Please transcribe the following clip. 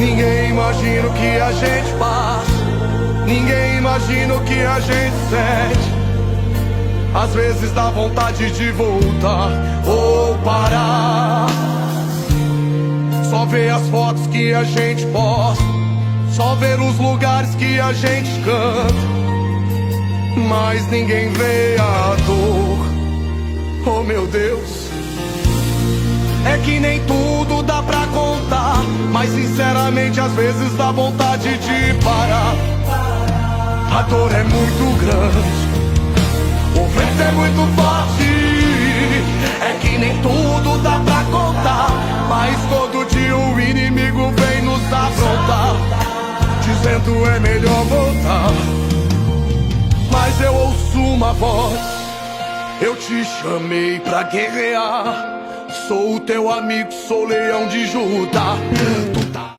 Ninguém imagina o que a gente faz, ninguém imagina o que a gente sente. Às vezes dá vontade de voltar ou parar. Só ver as fotos que a gente posta, só ver os lugares que a gente canta, mas ninguém vê a dor. Oh meu Deus, é que nem tudo dá pra contar, mas sinceramente às vezes dá vontade de parar. A dor é muito grande, o vento é muito forte. É que nem tudo dá pra contar, mas todo dia o inimigo vem nos afrontar, dizendo é melhor voltar. Mas eu ouço uma voz, eu te chamei pra guerrear. Sou o teu amigo, sou leão de Judá.